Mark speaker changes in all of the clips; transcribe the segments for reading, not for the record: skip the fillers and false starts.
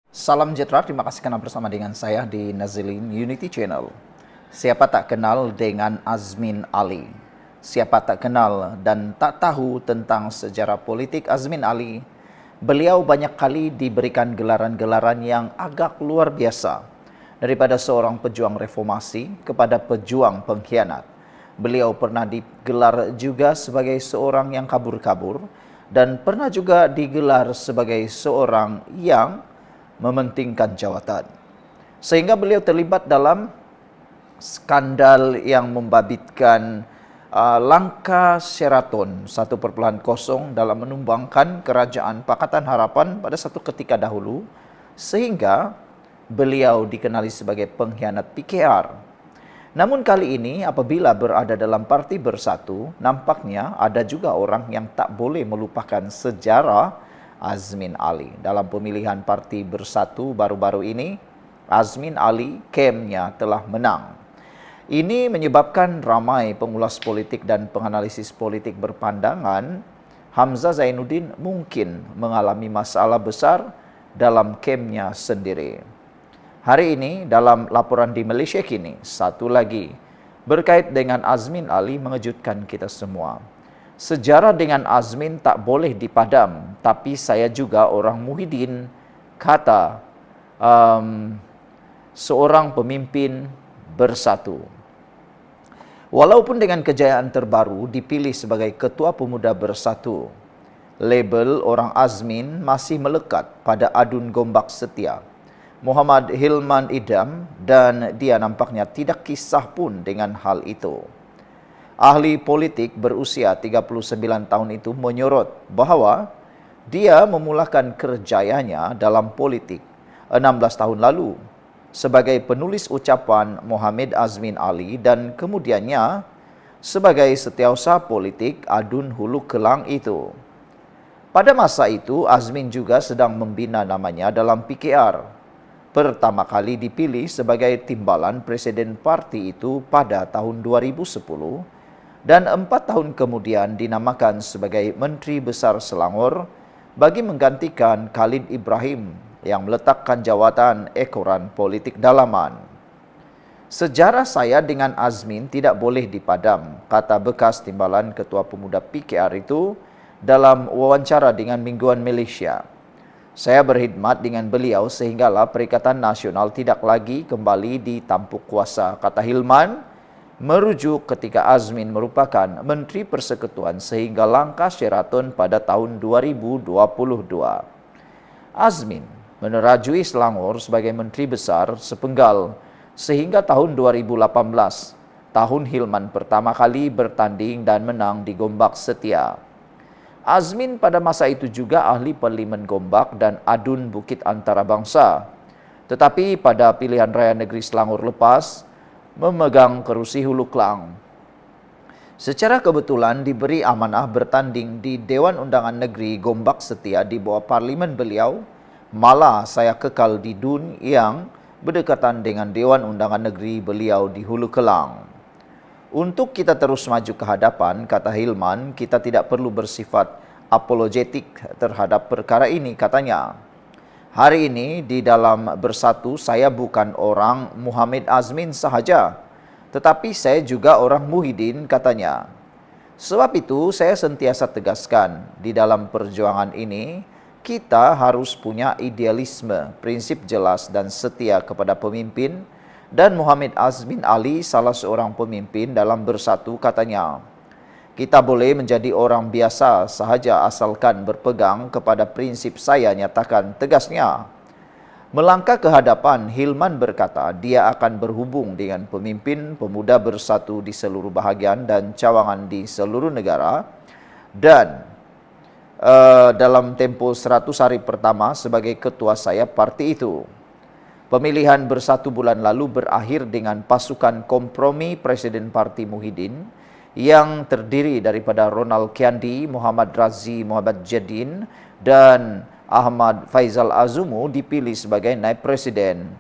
Speaker 1: Salam sejahtera, terima kasih karena bersama dengan saya di Nazilin Unity Channel. Siapa tak kenal dengan Azmin Ali? Siapa tak kenal dan tak tahu tentang sejarah politik Azmin Ali? Beliau banyak kali diberikan gelaran-gelaran yang agak luar biasa. Daripada seorang pejuang reformasi kepada pejuang pengkhianat. Beliau pernah digelar juga sebagai seorang yang kabur-kabur dan pernah juga digelar sebagai seorang yang mementingkan jawatan. Sehingga beliau terlibat dalam skandal yang membabitkan langkah Sheraton 1,0 dalam menumbangkan kerajaan Pakatan Harapan pada satu ketika dahulu, sehingga beliau dikenali sebagai pengkhianat PKR. Namun kali ini apabila berada dalam Parti Bersatu, nampaknya ada juga orang yang tak boleh melupakan sejarah Azmin Ali. Dalam pemilihan Parti Bersatu baru-baru ini, Azmin Ali kemnya telah menang. Ini menyebabkan ramai pengulas politik dan penganalisis politik berpandangan Hamzah Zainuddin mungkin mengalami masalah besar dalam kemnya sendiri. Hari ini dalam laporan di Malaysia Kini, satu lagi berkait dengan Azmin Ali mengejutkan kita semua. Sejarah dengan Azmin tak boleh dipadam, tapi saya juga orang Muhyiddin, kata seorang pemimpin bersatu. Walaupun dengan kejayaan terbaru dipilih sebagai Ketua Pemuda Bersatu, label orang Azmin masih melekat pada adun gombak setia Muhammad Hilman Idham, dan dia nampaknya tidak kisah pun dengan hal itu. Ahli politik berusia 39 tahun itu menyorot bahawa dia memulakan kerjayanya dalam politik 16 tahun lalu sebagai penulis ucapan Muhammad Azmin Ali dan kemudiannya sebagai setiausaha politik adun Hulu Kelang itu. Pada masa itu, Azmin juga sedang membina namanya dalam PKR. Pertama kali dipilih sebagai timbalan Presiden parti itu pada tahun 2010 dan 4 tahun kemudian dinamakan sebagai Menteri Besar Selangor bagi menggantikan Khalid Ibrahim yang meletakkan jawatan ekoran politik dalaman. Sejarah saya dengan Azmin tidak boleh dipadam, kata bekas timbalan Ketua Pemuda PKR itu dalam wawancara dengan Mingguan Malaysia. Saya berkhidmat dengan beliau sehinggalah Perikatan Nasional tidak lagi kembali ditampuk kuasa, kata Hilman, merujuk ketika Azmin merupakan Menteri Persekutuan sehingga langkah Sheraton pada tahun 2022. Azmin menerajui Selangor sebagai Menteri Besar sepenggal sehingga tahun 2018, tahun Hilman pertama kali bertanding dan menang di Gombak Setia. Azmin pada masa itu juga ahli Parlimen Gombak dan adun Bukit Antarabangsa. Tetapi pada pilihan raya negeri Selangor lepas, memegang kerusi Hulu Kelang. Secara kebetulan diberi amanah bertanding di Dewan Undangan Negeri Gombak Setia di bawah parlimen beliau, malah saya kekal di DUN yang berdekatan dengan Dewan Undangan Negeri beliau di Hulu Kelang. Untuk kita terus maju ke hadapan, kata Hilman, kita tidak perlu bersifat apologetik terhadap perkara ini, katanya. Hari ini di dalam Bersatu saya bukan orang Muhammad Azmin sahaja, tetapi saya juga orang Muhyiddin, katanya. Sebab itu saya sentiasa tegaskan, di dalam perjuangan ini kita harus punya idealisme, prinsip jelas dan setia kepada pemimpin, dan Muhammad Azmin Ali salah seorang pemimpin dalam Bersatu, katanya. Kita boleh menjadi orang biasa sahaja asalkan berpegang kepada prinsip, saya nyatakan tegasnya. Melangkah ke hadapan, Hilman berkata dia akan berhubung dengan pemimpin pemuda Bersatu di seluruh bahagian dan cawangan di seluruh negara, dan dalam tempoh 100 hari pertama sebagai ketua saya parti itu. Pemilihan Bersatu bulan lalu berakhir dengan pasukan kompromi Presiden Parti Muhyiddin yang terdiri daripada Ronald Kiandi, Muhammad Razi Muhammad Jadin, dan Ahmad Faizal Azumu dipilih sebagai naib presiden.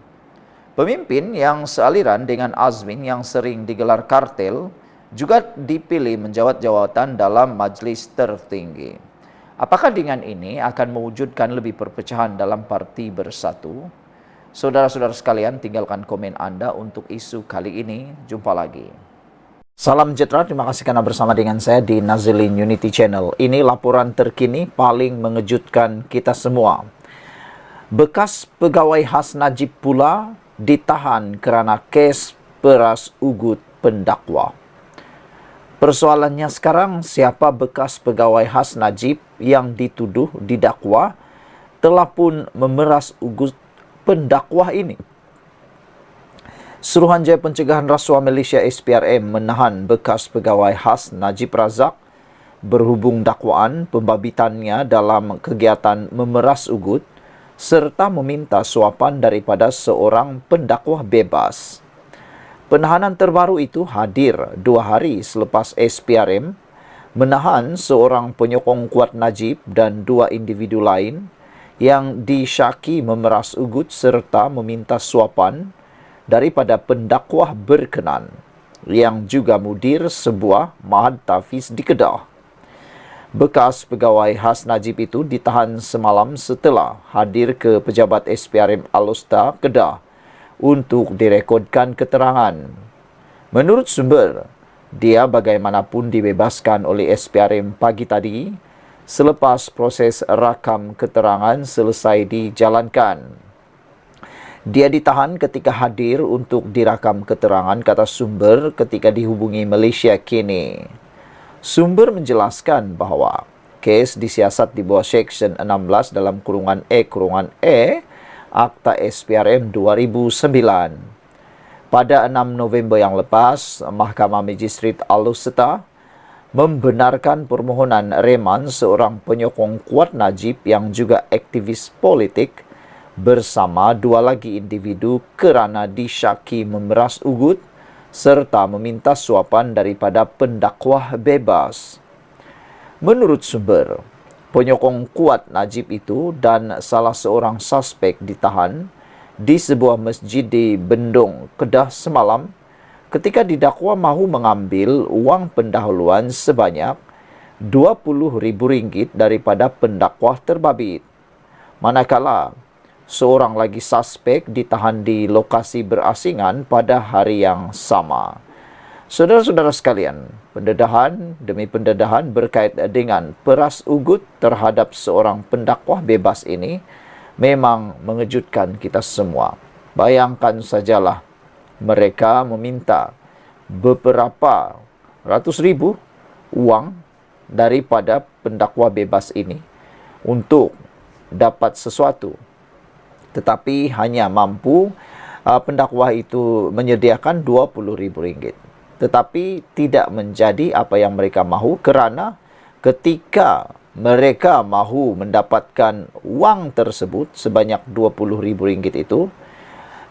Speaker 1: Pemimpin yang sealiran dengan Azmin yang sering digelar kartel juga dipilih menjawat jawatan dalam majlis tertinggi. Apakah dengan ini akan mewujudkan lebih perpecahan dalam Parti Bersatu? Saudara-saudara sekalian, tinggalkan komen Anda untuk isu kali ini. Jumpa lagi. Salam sejahtera, terima kasih karena bersama dengan saya di Nazilin Unity Channel. Ini laporan terkini paling mengejutkan kita semua. Bekas pegawai khas Najib pula ditahan kerana kes peras ugut pendakwa. Persoalannya sekarang, siapa bekas pegawai khas Najib yang dituduh didakwa telah pun memeras ugut pendakwa ini? Suruhanjaya Pencegahan Rasuah Malaysia SPRM menahan bekas pegawai khas Najib Razak berhubung dakwaan pembabitannya dalam kegiatan memeras ugut serta meminta suapan daripada seorang pendakwa bebas. Penahanan terbaru itu hadir 2 hari selepas SPRM menahan seorang penyokong kuat Najib dan 2 individu lain yang disyaki memeras ugut serta meminta suapan daripada pendakwa berkenan yang juga mudir sebuah ma'had tahfiz di Kedah. Bekas pegawai khas Najib itu ditahan semalam setelah hadir ke pejabat SPRM Al-Usta Kedah untuk direkodkan keterangan. Menurut sumber, dia bagaimanapun dibebaskan oleh SPRM pagi tadi selepas proses rakam keterangan selesai dijalankan. Dia ditahan ketika hadir untuk dirakam keterangan, kata sumber ketika dihubungi Malaysia kini. Sumber menjelaskan bahawa kes disiasat di bawah Seksyen 16 dalam kurungan E Akta SPRM 2009. Pada 6 November yang lepas, Mahkamah Magistrat Al-Usta membenarkan permohonan reman seorang penyokong kuat Najib yang juga aktivis politik bersama 2 lagi individu kerana disyaki memeras ugut serta meminta suapan daripada pendakwa bebas. Menurut sumber, penyokong kuat Najib itu dan salah seorang suspek ditahan di sebuah masjid di Bendong, Kedah semalam ketika didakwa mahu mengambil wang pendahuluan sebanyak RM20,000 daripada pendakwa terbabit. Manakala seorang lagi suspek ditahan di lokasi berasingan pada hari yang sama. Saudara-saudara sekalian, pendedahan demi pendedahan berkait dengan peras ugut terhadap seorang pendakwa bebas ini memang mengejutkan kita semua. Bayangkan sajalah, mereka meminta beberapa ratus ribu wang daripada pendakwa bebas ini untuk dapat sesuatu. Tetapi hanya mampu pendakwa itu menyediakan RM20,000. Tetapi tidak menjadi apa yang mereka mahu kerana ketika mereka mahu mendapatkan wang tersebut sebanyak RM20,000 itu,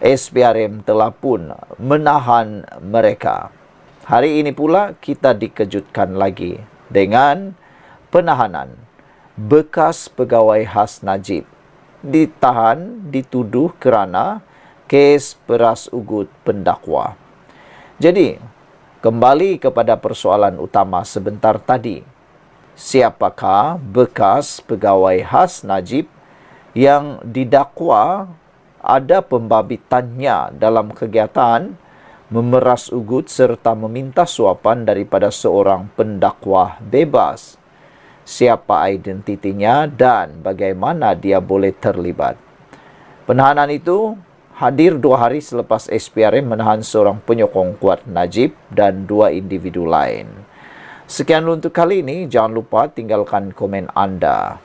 Speaker 1: SPRM telah pun menahan mereka. Hari ini pula kita dikejutkan lagi dengan penahanan bekas pegawai khas Najib. Ditahan, dituduh kerana kes peras ugut pendakwa. Jadi, kembali kepada persoalan utama sebentar tadi. Siapakah bekas pegawai khas Najib yang didakwa ada pembabitannya dalam kegiatan memeras ugut serta meminta suapan daripada seorang pendakwa bebas? Siapa identitinya dan bagaimana dia boleh terlibat? Penahanan itu hadir 2 hari selepas SPRM menahan seorang penyokong kuat Najib dan 2 individu lain. Sekian untuk kali ini, jangan lupa tinggalkan komen Anda.